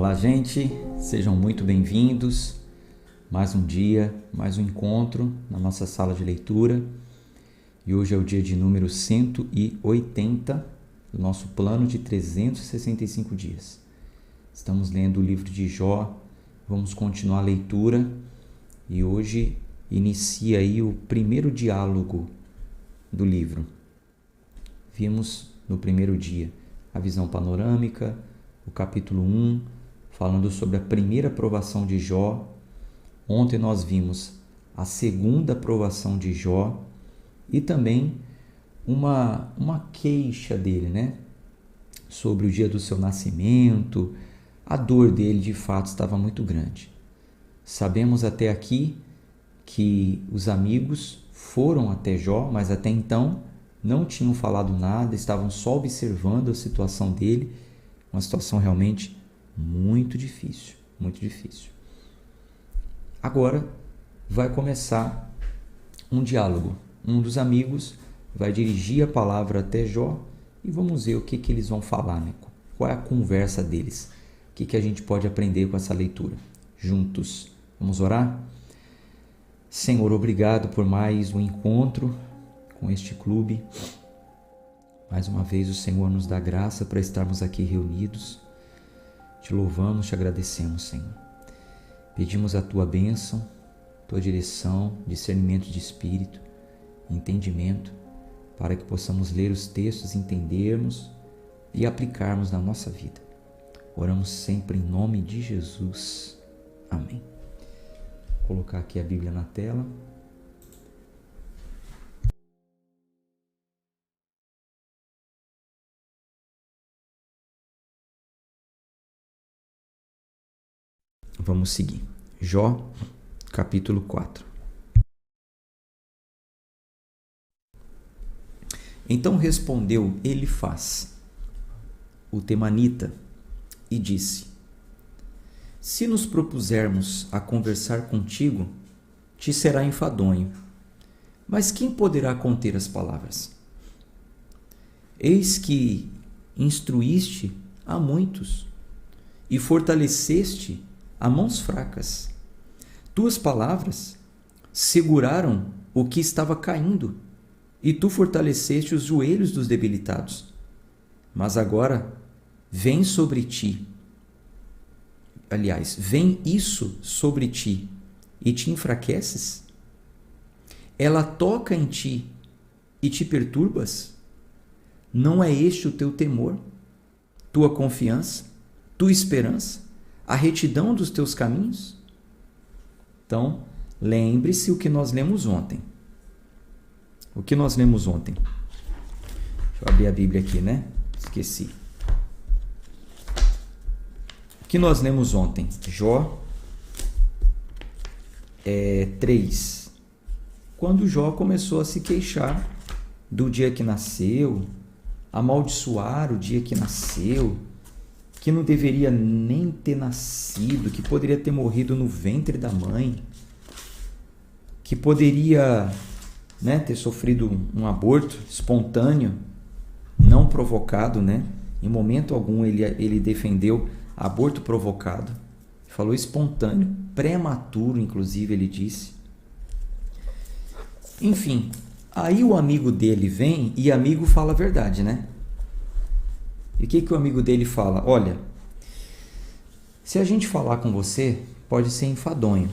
Olá, gente, sejam muito bem-vindos. Mais um dia, mais um encontro na nossa sala de leitura. E hoje é o dia de número 180 do nosso plano de 365 dias. Estamos lendo o livro de Jó, vamos continuar a leitura e hoje inicia aí o primeiro diálogo do livro. Vimos no primeiro dia a visão panorâmica, o capítulo 1, falando sobre a primeira provação de Jó. Ontem nós vimos a segunda provação de Jó e também uma queixa dele, né? Sobre o dia do seu nascimento. A dor dele de fato estava muito grande. Sabemos até aqui que os amigos foram até Jó, mas até então não tinham falado nada, estavam só observando a situação dele, uma situação realmente muito difícil, muito difícil. Agora vai começar um diálogo. Um dos amigos vai dirigir a palavra até Jó e vamos ver o que eles vão falar, né? Qual é a conversa deles? O que a gente pode aprender com essa leitura? Juntos. Vamos orar? Senhor, obrigado por mais um encontro com este clube. Mais uma vez o Senhor nos dá graça para estarmos aqui reunidos. Te louvamos, te agradecemos, Senhor. Pedimos a Tua bênção, Tua direção, discernimento de espírito, entendimento, para que possamos ler os textos, entendermos e aplicarmos na nossa vida. Oramos sempre em nome de Jesus. Amém. Vou colocar aqui a Bíblia na tela. Vamos seguir. Jó, capítulo 4. Então respondeu Elifaz, o temanita, e disse: Se nos propusermos a conversar contigo, te será enfadonho. Mas quem poderá conter as palavras? Eis que instruíste a muitos e fortaleceste a mãos fracas. Tuas palavras seguraram o que estava caindo, e tu fortaleceste os joelhos dos debilitados. Mas agora vem sobre ti, vem isso sobre ti, e te enfraqueces? Ela toca em ti e te perturbas? Não é este o teu temor, tua confiança, tua esperança? A retidão dos teus caminhos? Então, lembre-se o que nós lemos ontem. O que nós lemos ontem? Deixa eu abrir a Bíblia aqui, né? Esqueci. O que nós lemos ontem? Jó 3. Quando Jó começou a se queixar do dia que nasceu, amaldiçoar o dia que nasceu, que não deveria nem ter nascido, que poderia ter morrido no ventre da mãe, que poderia, né, ter sofrido um aborto espontâneo, não provocado, né? Em momento algum ele defendeu aborto provocado, falou espontâneo, prematuro, inclusive ele disse. Enfim, aí o amigo dele vem e amigo fala a verdade, né? E o que o amigo dele fala? Olha, se a gente falar com você, pode ser enfadonho,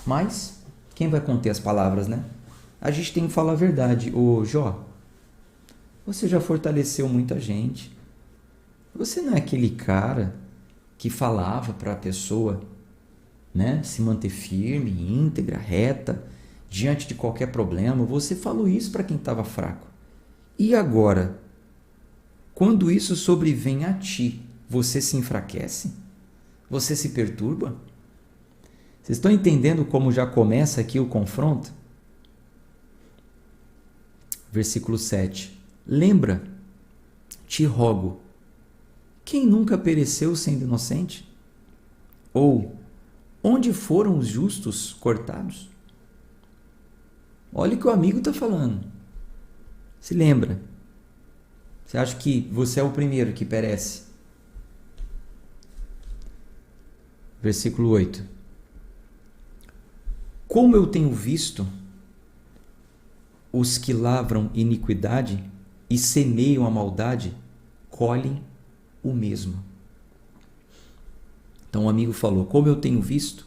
mas quem vai conter as palavras, né? A gente tem que falar a verdade. Ô Jó, você já fortaleceu muita gente. Você não é aquele cara que falava para a pessoa, né, se manter firme, íntegra, reta, diante de qualquer problema. Você falou isso para quem estava fraco. E agora, quando isso sobrevém a ti, você se enfraquece? Você se perturba? Vocês estão entendendo como já começa aqui o confronto? Versículo 7. Lembra, te rogo, quem nunca pereceu sendo inocente? Ou, onde foram os justos cortados? Olha o que o amigo está falando. Se lembra. Você acha que você é o primeiro que perece? Versículo 8. Como eu tenho visto os que lavram iniquidade e semeiam a maldade, colhem o mesmo. Então o amigo falou, como eu tenho visto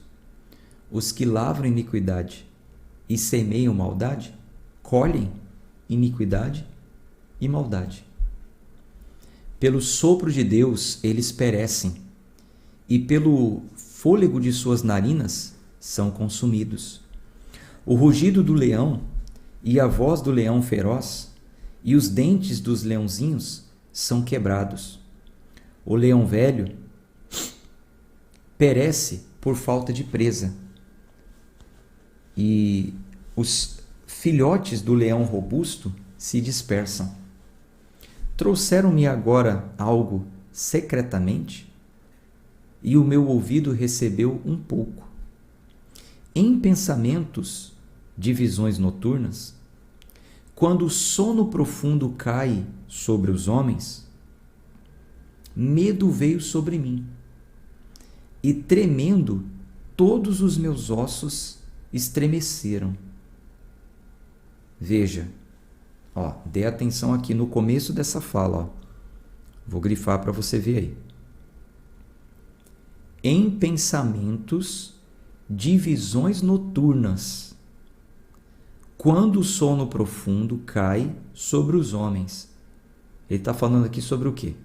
os que lavram iniquidade e semeiam maldade, colhem iniquidade e maldade. Pelo sopro de Deus eles perecem, e pelo fôlego de suas narinas são consumidos. O rugido do leão e a voz do leão feroz e os dentes dos leãozinhos são quebrados. O leão velho perece por falta de presa, e os filhotes do leão robusto se dispersam. Trouxeram-me agora algo secretamente, e o meu ouvido recebeu um pouco. Em pensamentos de visões noturnas, quando o sono profundo cai sobre os homens, medo veio sobre mim, e tremendo, todos os meus ossos estremeceram. Veja, dê atenção aqui no começo dessa fala. Vou grifar para você ver aí. Em pensamentos de visões noturnas, quando o sono profundo cai sobre os homens. Ele está falando aqui sobre o quê?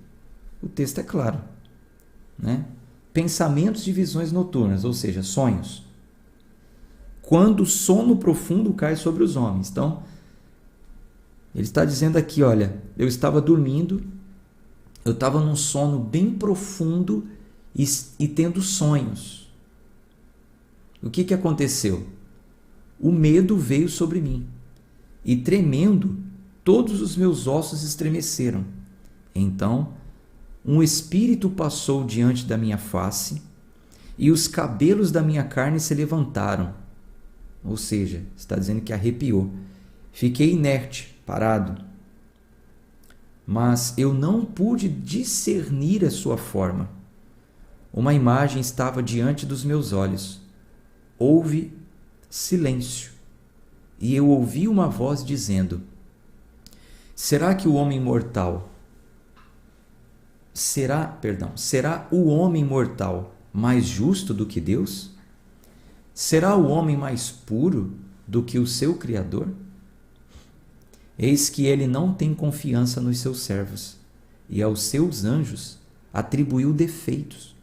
O texto é claro, né? Pensamentos de visões noturnas, ou seja, sonhos. Quando o sono profundo cai sobre os homens. Então, ele está dizendo aqui, olha, eu estava dormindo, eu estava num sono bem profundo e tendo sonhos. O que aconteceu? O medo veio sobre mim, e tremendo, todos os meus ossos estremeceram. Então, um espírito passou diante da minha face, e os cabelos da minha carne se levantaram. Ou seja, está dizendo que arrepiou. Fiquei inerte, parado. Mas eu não pude discernir a sua forma. Uma imagem estava diante dos meus olhos. Houve silêncio, e eu ouvi uma voz dizendo: será o homem mortal mais justo do que Deus? Será o homem mais puro do que o seu Criador? Eis que ele não tem confiança nos seus servos, e aos seus anjos atribuiu defeitos.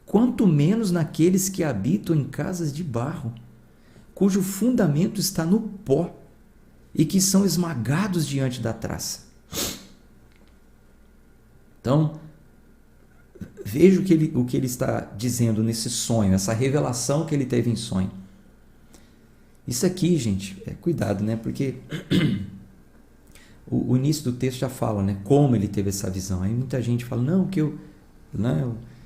Quanto menos naqueles que habitam em casas de barro, cujo fundamento está no pó, e que são esmagados diante da traça. Então, veja o que ele está dizendo nesse sonho, essa revelação que ele teve em sonho. Isso aqui, gente, cuidado, né? Porque o início do texto já fala, né? Como ele teve essa visão. Aí muita gente fala,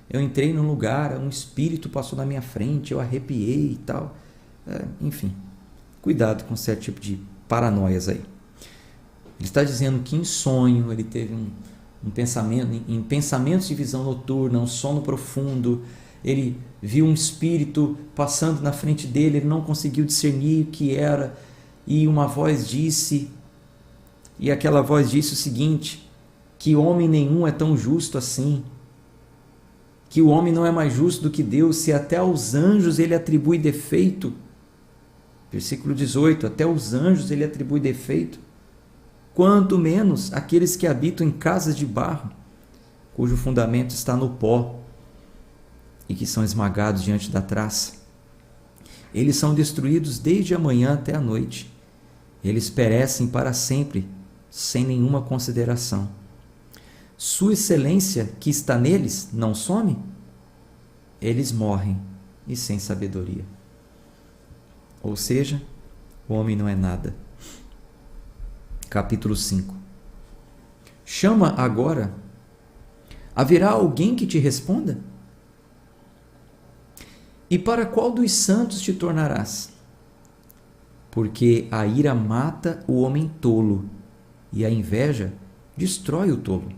eu entrei num lugar, um espírito passou na minha frente, eu arrepiei e tal. Enfim, cuidado com certo tipo de paranoias aí. Ele está dizendo que em sonho ele teve um pensamento, em pensamentos de visão noturna, um sono profundo, ele viu um espírito passando na frente dele, ele não conseguiu discernir o que era, e uma voz disse, e aquela voz disse o seguinte, que homem nenhum é tão justo assim, que o homem não é mais justo do que Deus, se até aos anjos ele atribui defeito. Versículo 18, até os anjos ele atribui defeito, quanto menos aqueles que habitam em casas de barro, cujo fundamento está no pó, e que são esmagados diante da traça. Eles são destruídos desde a manhã até a noite, eles perecem para sempre, sem nenhuma consideração. Sua excelência que está neles não some? Eles morrem e sem sabedoria. Ou seja, o homem não é nada. Capítulo 5. Chama agora. Haverá alguém que te responda? E para qual dos santos te tornarás? Porque a ira mata o homem tolo, e a inveja destrói o tolo.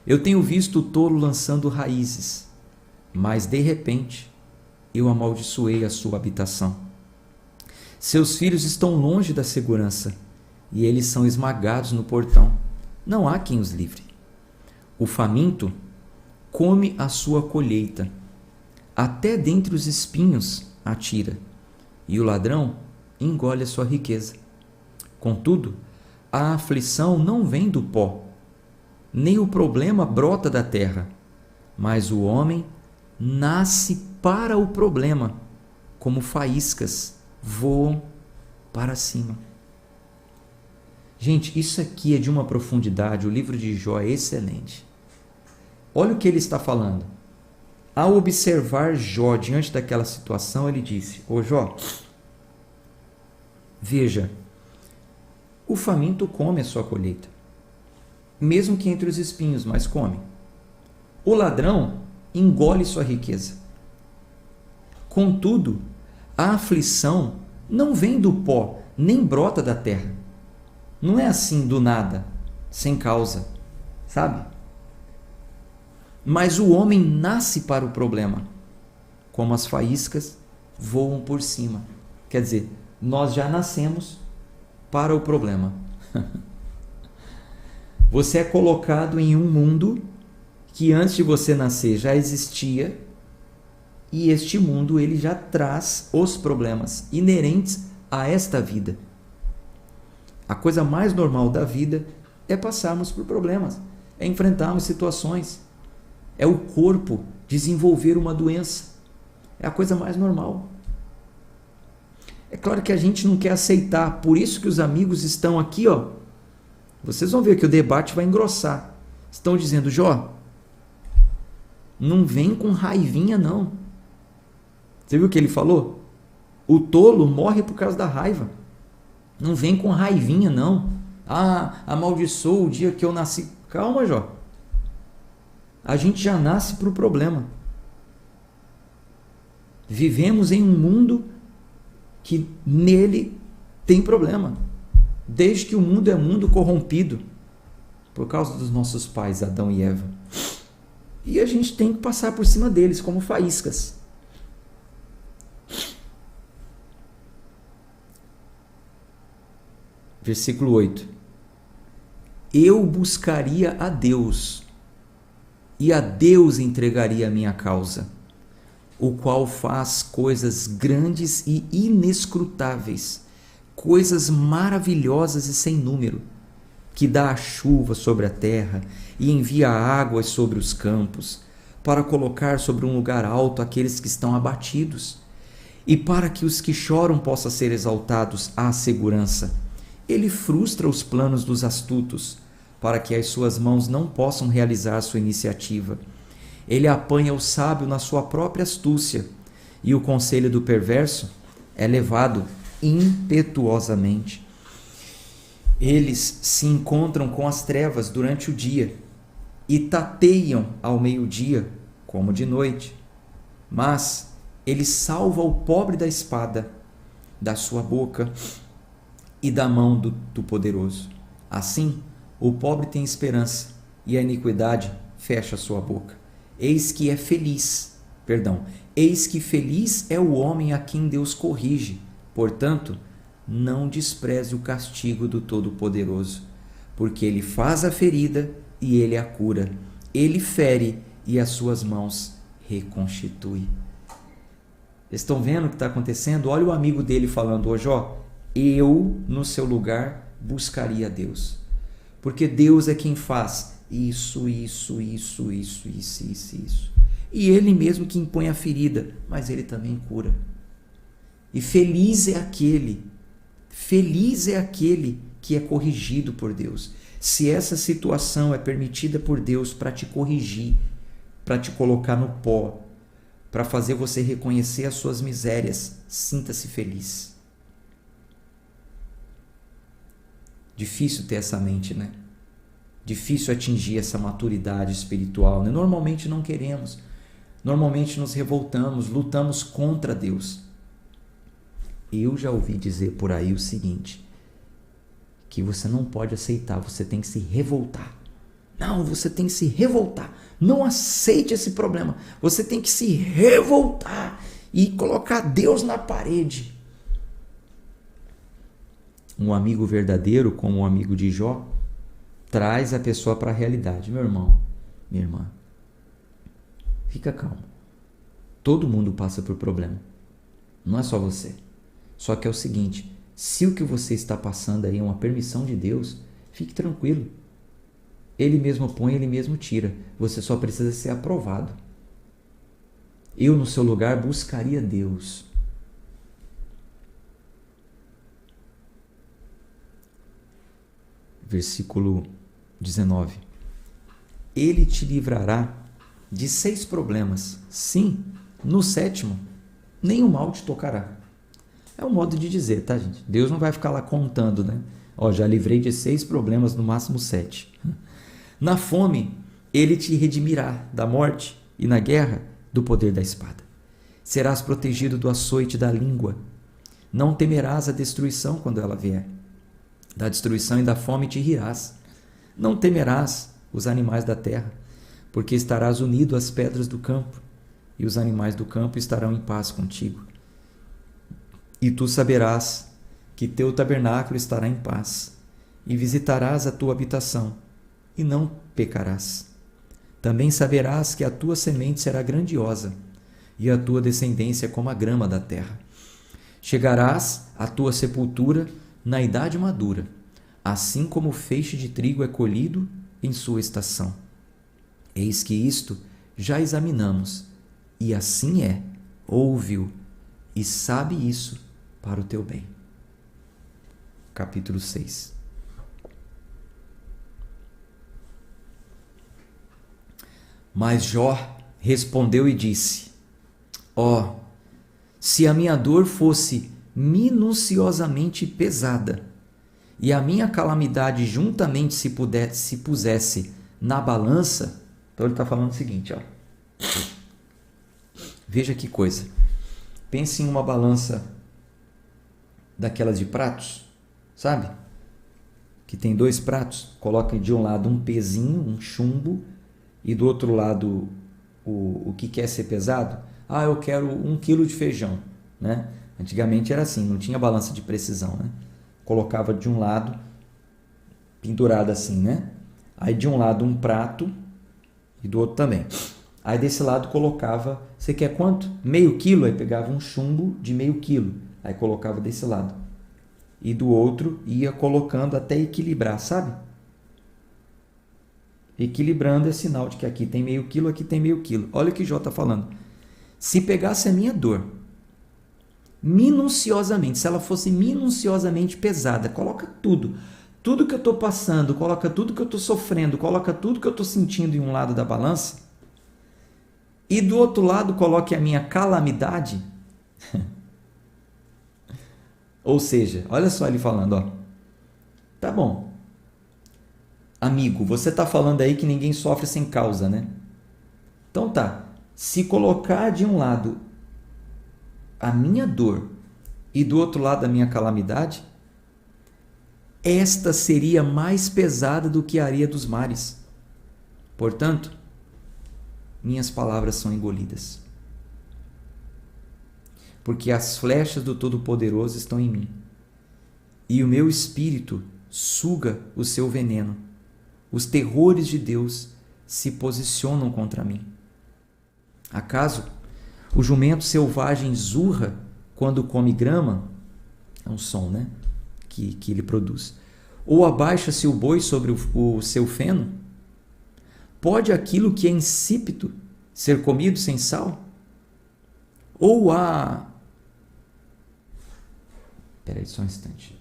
Eu tenho visto o tolo lançando raízes, mas de repente eu amaldiçoei a sua habitação. Seus filhos estão longe da segurança e eles são esmagados no portão. Não há quem os livre. O faminto come a sua colheita, até dentre os espinhos a tira, e o ladrão engole a sua riqueza. Contudo, a aflição não vem do pó, nem o problema brota da terra, mas o homem nasce para o problema, como faíscas voam para cima. Gente, isso aqui é de uma profundidade, o livro de Jó é excelente. Olha o que ele está falando. Ao observar Jó diante daquela situação, ele disse: ô Jó, veja, o faminto come a sua colheita, mesmo que entre os espinhos, mas come. O ladrão engole sua riqueza. Contudo, a aflição não vem do pó, nem brota da terra. Não é assim do nada, sem causa, sabe? Mas o homem nasce para o problema, como as faíscas voam por cima. Quer dizer, nós já nascemos para o problema. Você é colocado em um mundo que antes de você nascer já existia, e este mundo ele já traz os problemas inerentes a esta vida. A coisa mais normal da vida é passarmos por problemas, é enfrentarmos situações, é o corpo desenvolver uma doença. É a coisa mais normal. É claro que a gente não quer aceitar, por isso que os amigos estão aqui, ó. Vocês vão ver que o debate vai engrossar. Estão dizendo: Jó, não vem com raivinha não. Você viu o que ele falou? O tolo morre por causa da raiva. Não vem com raivinha não. Ah, amaldiçoa o dia que eu nasci. Calma, Jó. A gente já nasce para o problema. Vivemos em um mundo que nele tem problema. Desde que o mundo é mundo corrompido, por causa dos nossos pais, Adão e Eva. E a gente tem que passar por cima deles como faíscas. Versículo 8. Eu buscaria a Deus, e a Deus entregaria a minha causa, o qual faz coisas grandes e inescrutáveis, coisas maravilhosas e sem número, que dá a chuva sobre a terra e envia águas sobre os campos, para colocar sobre um lugar alto aqueles que estão abatidos, e para que os que choram possam ser exaltados à segurança. Ele frustra os planos dos astutos, para que as suas mãos não possam realizar sua iniciativa. Ele apanha o sábio na sua própria astúcia, e o conselho do perverso é levado impetuosamente. Eles se encontram com as trevas durante o dia e tateiam ao meio-dia como de noite. Mas ele salva o pobre da espada, da sua boca e da mão do poderoso. Assim, o pobre tem esperança e a iniquidade fecha sua boca. Eis que feliz é o homem a quem Deus corrige. Portanto, não despreze o castigo do Todo-Poderoso, porque ele faz a ferida e ele a cura. Ele fere e as suas mãos reconstitui. Estão vendo o que está acontecendo? Olha o amigo dele falando: ô Jó, eu no seu lugar buscaria a Deus, porque Deus é quem faz isso. E ele mesmo que impõe a ferida, mas ele também cura. E feliz é aquele que é corrigido por Deus. Se essa situação é permitida por Deus para te corrigir, para te colocar no pó, para fazer você reconhecer as suas misérias, sinta-se feliz. Difícil ter essa mente, né? Difícil atingir essa maturidade espiritual, né? Normalmente não queremos. Normalmente nos revoltamos, lutamos contra Deus. Eu já ouvi dizer por aí o seguinte, que você não pode aceitar, você tem que se revoltar. Não, você tem que se revoltar. Não aceite esse problema. Você tem que se revoltar e colocar Deus na parede. Um amigo verdadeiro, como o amigo de Jó, traz a pessoa para a realidade. Meu irmão, minha irmã, fica calmo. Todo mundo passa por problema. Não é só você. Só que é o seguinte, se o que você está passando aí é uma permissão de Deus, fique tranquilo. Ele mesmo põe, ele mesmo tira. Você só precisa ser aprovado. Eu, no seu lugar, buscaria Deus. Versículo 19. Ele te livrará de 6 problemas. Sim, no 7º, nenhum mal te tocará. É um modo de dizer, tá, gente? Deus não vai ficar lá contando, né? Ó, já livrei de 6 problemas, no máximo 7. Na fome, ele te redimirá da morte e na guerra, do poder da espada. Serás protegido do açoite da língua. Não temerás a destruição quando ela vier. Da destruição e da fome te rirás. Não temerás os animais da terra, porque estarás unido às pedras do campo, e os animais do campo estarão em paz contigo. E tu saberás que teu tabernáculo estará em paz, e visitarás a tua habitação, e não pecarás. Também saberás que a tua semente será grandiosa, e a tua descendência como a grama da terra. Chegarás à tua sepultura na idade madura, assim como o feixe de trigo é colhido em sua estação. Eis que isto já examinamos, e assim é, ouve-o, e sabe isso para o teu bem. Capítulo 6. Mas Jó respondeu e disse: Ó, se a minha dor fosse minuciosamente pesada, e a minha calamidade juntamente se pusesse na balança. Então ele está falando o seguinte, ó. Veja que coisa. Pense em uma balança daquelas de pratos, sabe? Que tem 2 pratos. Coloca de um lado um pezinho, um chumbo, e do outro lado o que quer ser pesado. Ah, eu quero 1 quilo de feijão, né? Antigamente era assim, não tinha balança de precisão, né? Colocava de um lado, pendurado assim, né? Aí de um lado um prato e do outro também. Aí desse lado colocava, você quer quanto? Meio quilo? Aí pegava um chumbo de meio quilo, aí colocava desse lado. E do outro ia colocando até equilibrar, sabe? Equilibrando é sinal de que aqui tem meio quilo, aqui tem meio quilo. Olha o que Jó está falando. Se pegasse a minha dor, minuciosamente, se ela fosse minuciosamente pesada, coloca tudo que eu estou passando, coloca tudo que eu estou sofrendo, coloca tudo que eu estou sentindo em um lado da balança, e do outro lado coloque a minha calamidade. Ou seja, olha só ele falando, ó. Tá bom, amigo, você está falando aí que ninguém sofre sem causa, né? Então tá, se colocar de um lado a minha dor e do outro lado a minha calamidade, esta seria mais pesada do que a areia dos mares. Portanto, minhas palavras são engolidas, porque as flechas do Todo-Poderoso estão em mim, e o meu espírito suga o seu veneno. Os terrores de Deus se posicionam contra mim. Acaso o jumento selvagem zurra quando come grama? É um som, né? Que ele produz. Ou abaixa-se o boi sobre o seu feno? Pode aquilo que é insípido ser comido sem sal? Ou há... Espera aí só um instante.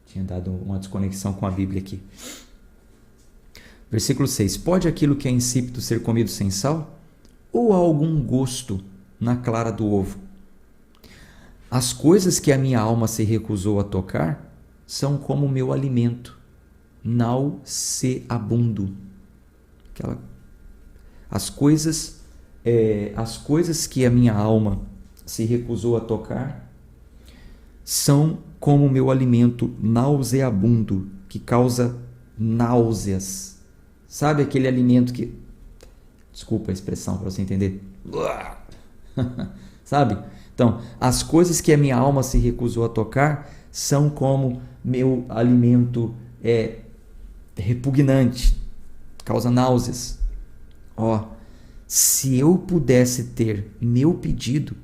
Tinha dado uma desconexão com a Bíblia aqui. Versículo 6. Pode aquilo que é insípido ser comido sem sal? Ou há algum gosto na clara do ovo? As coisas que a minha alma se recusou a tocar são como o meu alimento, nauseabundo. As coisas que a minha alma se recusou a tocar são como o meu alimento nauseabundo, que causa náuseas. Sabe aquele alimento que... Desculpa a expressão para você entender. Sabe? Então, as coisas que a minha alma se recusou a tocar são como meu alimento repugnante, causa náuseas. Se eu pudesse ter meu pedido,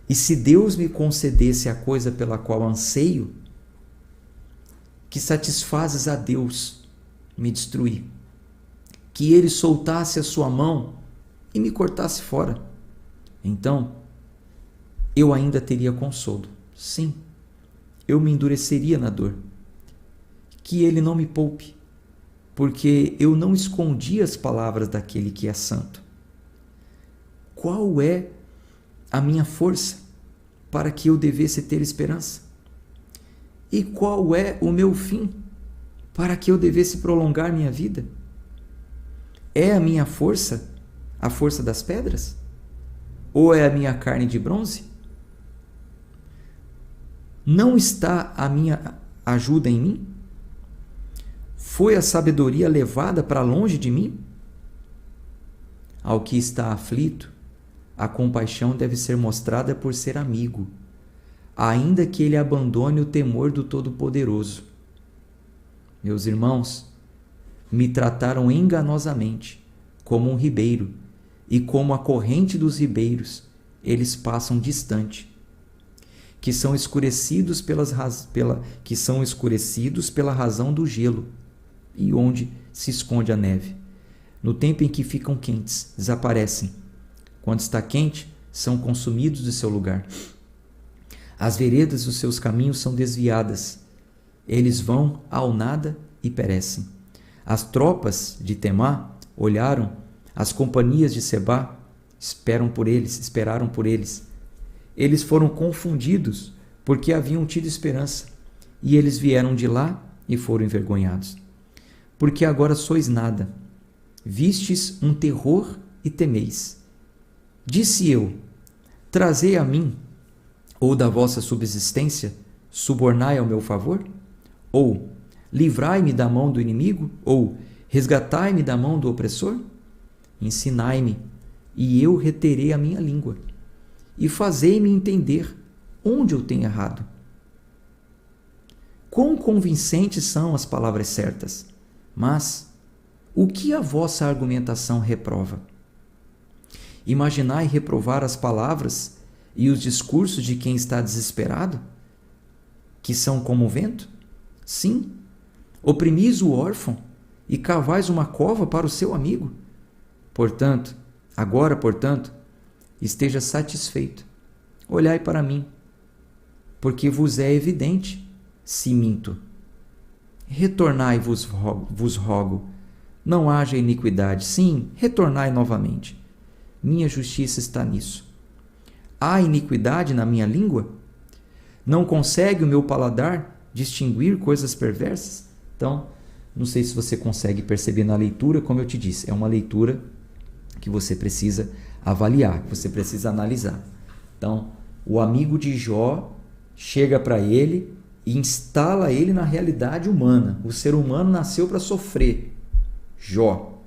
e se Deus me concedesse a coisa pela qual anseio, que satisfazes a Deus me destruir, que Ele soltasse a sua mão e me cortasse fora, então eu ainda teria consolo. Sim, eu me endureceria na dor. Que Ele não me poupe, porque eu não escondi as palavras daquele que é santo. Qual é a minha força para que eu devesse ter esperança? E qual é o meu fim para que eu devesse prolongar minha vida? É a minha força a força das pedras? Ou é a minha carne de bronze? Não está a minha ajuda em mim? Foi a sabedoria levada para longe de mim? Ao que está aflito, a compaixão deve ser mostrada por ser amigo, ainda que ele abandone o temor do Todo-Poderoso. Meus irmãos, me trataram enganosamente, como um ribeiro, e como a corrente dos ribeiros, eles passam distante, que são escurecidos pela razão do gelo, e onde se esconde a neve. No tempo em que ficam quentes, desaparecem. Quando está quente, são consumidos de seu lugar. As veredas dos seus caminhos são desviadas. Eles vão ao nada e perecem. As tropas de Temá olharam, as companhias de Sebá esperaram por eles. Eles foram confundidos porque haviam tido esperança, e eles vieram de lá e foram envergonhados. Porque agora sois nada, vistes um terror e temeis. Disse eu, trazei a mim, ou da vossa subsistência, subornai ao meu favor? Ou livrai-me da mão do inimigo? Ou resgatai-me da mão do opressor? Ensinai-me, e eu reterei a minha língua, e fazei-me entender onde eu tenho errado. Quão convincentes são as palavras certas, mas o que a vossa argumentação reprova? Imaginai reprovar as palavras e os discursos de quem está desesperado, que são como o vento? Sim, oprimis o órfão e cavais uma cova para o seu amigo. Portanto, esteja satisfeito. Olhai para mim, porque vos é evidente se minto. Retornai-vos vos rogo, não haja iniquidade. Sim, retornai novamente. Minha justiça está nisso. Há iniquidade na minha língua? Não consegue o meu paladar distinguir coisas perversas? Então, não sei se você consegue perceber na leitura, como eu te disse, é uma leitura que você precisa avaliar, que você precisa analisar. Então, o amigo de Jó chega para ele e instala ele na realidade humana. O ser humano nasceu para sofrer. Jó,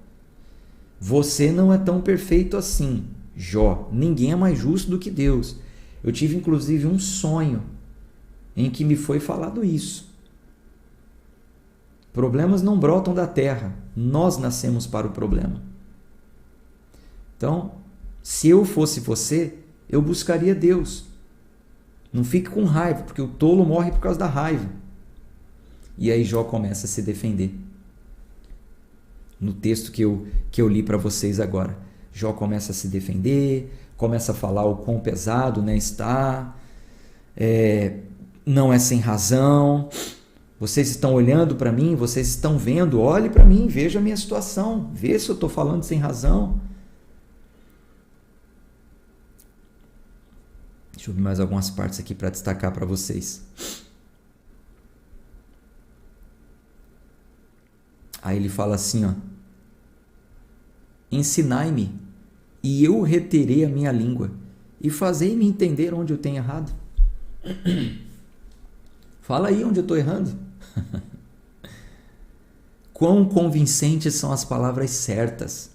você não é tão perfeito assim. Jó, ninguém é mais justo do que Deus. Eu tive inclusive um sonho em que me foi falado isso. Problemas não brotam da terra, nós nascemos para o problema. Então, se eu fosse você, eu buscaria Deus. Não fique com raiva, porque o tolo morre por causa da raiva. E aí Jó começa a se defender. No texto que eu li para vocês agora, Jó começa a se defender, começa a falar o quão pesado, né, está, não é sem razão, vocês estão olhando para mim, vocês estão vendo, olhe para mim, veja a minha situação, vê se eu estou falando sem razão. Deixa eu ver mais algumas partes aqui para destacar para vocês. Aí ele fala assim, ensinai-me, e eu reterei a minha língua, e fazei-me entender onde eu tenho errado. Fala aí onde eu estou errando. Quão convincentes são as palavras certas.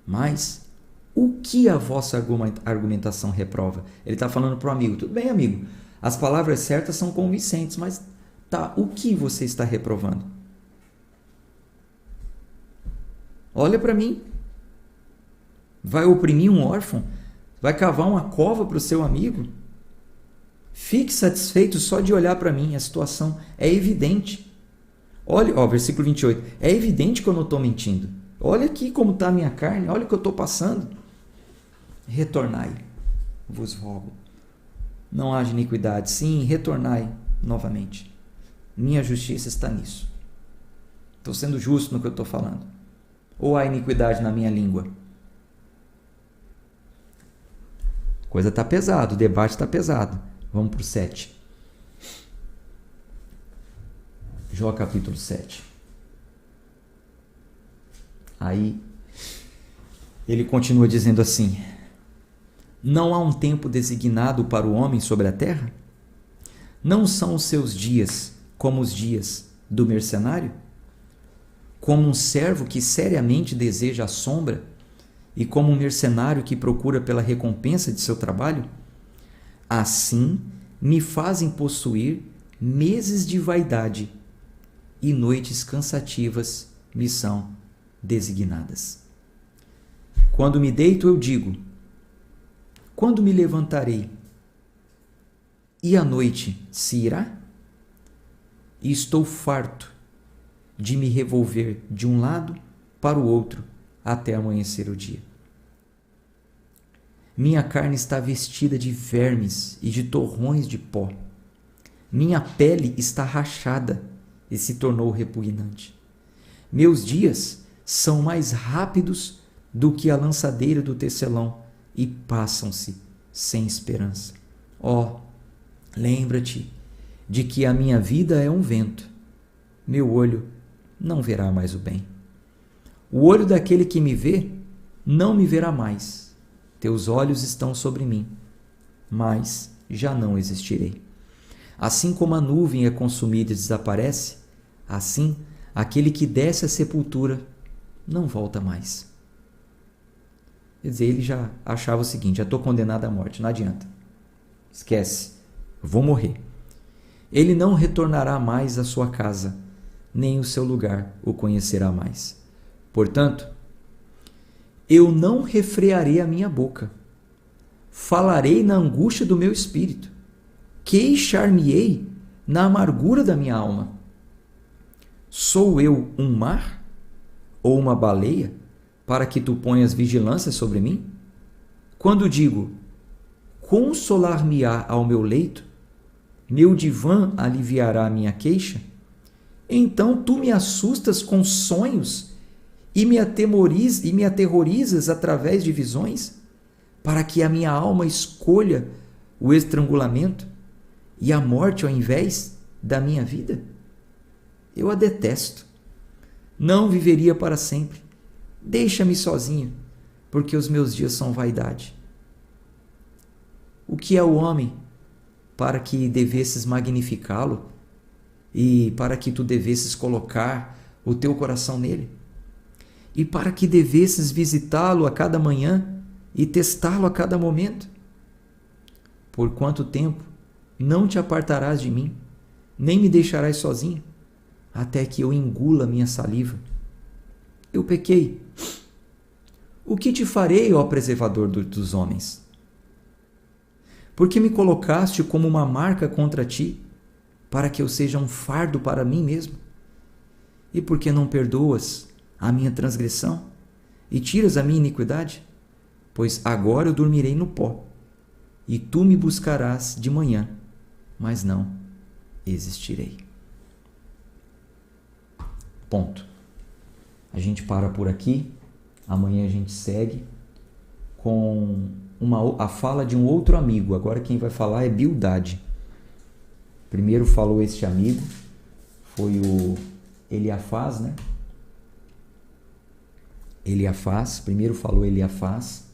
Mas o que a vossa argumentação reprova? Ele está falando para o amigo. Tudo bem, amigo. As palavras certas são convincentes, mas tá, o que você está reprovando? Olha para mim. Vai oprimir um órfão? Vai cavar uma cova para o seu amigo? Fique satisfeito só de olhar para mim. A situação é evidente. Olha, versículo 28. É evidente que eu não estou mentindo. Olha aqui como está a minha carne. Olha o que eu estou passando. Retornai, vos rogo. Não haja iniquidade. Sim, retornai novamente. Minha justiça está nisso. Estou sendo justo no que eu estou falando. Ou há iniquidade na minha língua? Coisa está pesada, o debate está pesado. Vamos para o 7. Jó capítulo 7. Aí ele continua dizendo assim: não há um tempo designado para o homem sobre a terra? Não são os seus dias como os dias do mercenário? Como um servo que seriamente deseja a sombra e como um mercenário que procura pela recompensa de seu trabalho? Assim me fazem possuir meses de vaidade e noites cansativas me são designadas. Quando me deito, eu digo: quando me levantarei? E a noite se irá? E estou farto de me revolver de um lado para o outro até amanhecer o dia. Minha carne está vestida de vermes e de torrões de pó. Minha pele está rachada e se tornou repugnante. Meus dias são mais rápidos do que a lançadeira do tecelão e passam-se sem esperança. Lembra-te de que a minha vida é um vento. Meu olho não verá mais o bem. O olho daquele que me vê não me verá mais. Teus olhos estão sobre mim, mas já não existirei. Assim como a nuvem é consumida e desaparece, assim aquele que desce à sepultura não volta mais. Quer dizer, ele já achava o seguinte: já estou condenado à morte, não adianta. Esquece, eu vou morrer. Ele não retornará mais à sua casa, nem o seu lugar o conhecerá mais. Portanto, eu não refrearei a minha boca. Falarei na angústia do meu espírito. Queixar-me-ei na amargura da minha alma. Sou eu um mar ou uma baleia para que tu ponhas vigilância sobre mim? Quando digo: consolar-me-á ao meu leito, meu divã aliviará a minha queixa? Então tu me assustas com sonhos e me aterrorizas através de visões, para que a minha alma escolha o estrangulamento e a morte ao invés da minha vida? Eu a detesto. Não viveria para sempre. Deixa-me sozinho, porque os meus dias são vaidade. O que é o homem para que devesses magnificá-lo e para que tu devesses colocar o teu coração nele? E para que devesses visitá-lo a cada manhã e testá-lo a cada momento? Por quanto tempo não te apartarás de mim, nem me deixarás sozinho, até que eu engula minha saliva? Eu pequei. O que te farei, ó preservador dos homens? Porque me colocaste como uma marca contra ti, para que eu seja um fardo para mim mesmo? E por que não perdoas a minha transgressão e tiras a minha iniquidade? Pois agora eu dormirei no pó, e tu me buscarás de manhã, mas não existirei. Ponto. A gente para por aqui. Amanhã a gente segue com a fala de um outro amigo. Agora quem vai falar é Bildade. Primeiro falou este amigo, foi o Eliafaz, né? Primeiro falou Eliafaz.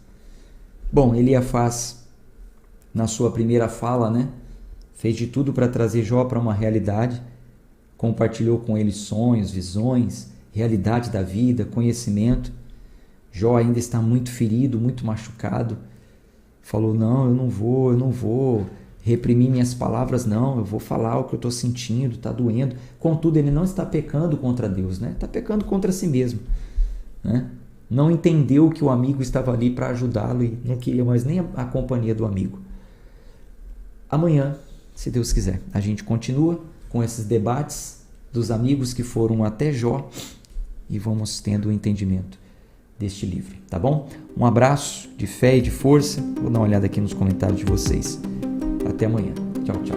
Bom, Eliafaz na sua primeira fala, né? Fez de tudo para trazer Jó para uma realidade, compartilhou com ele sonhos, visões, realidade da vida, conhecimento. Jó ainda está muito ferido, muito machucado. Falou, não, eu não vou reprimir minhas palavras, não, eu vou falar o que eu estou sentindo, está doendo. Contudo, ele não está pecando contra Deus, né? Está pecando contra si mesmo, né? Não entendeu que o amigo estava ali para ajudá-lo e não queria mais nem a companhia do amigo. Amanhã, se Deus quiser, a gente continua com esses debates dos amigos que foram até Jó e vamos tendo o entendimento deste livro, tá bom? Um abraço de fé e de força. Vou dar uma olhada aqui nos comentários de vocês. Até amanhã. Tchau, tchau.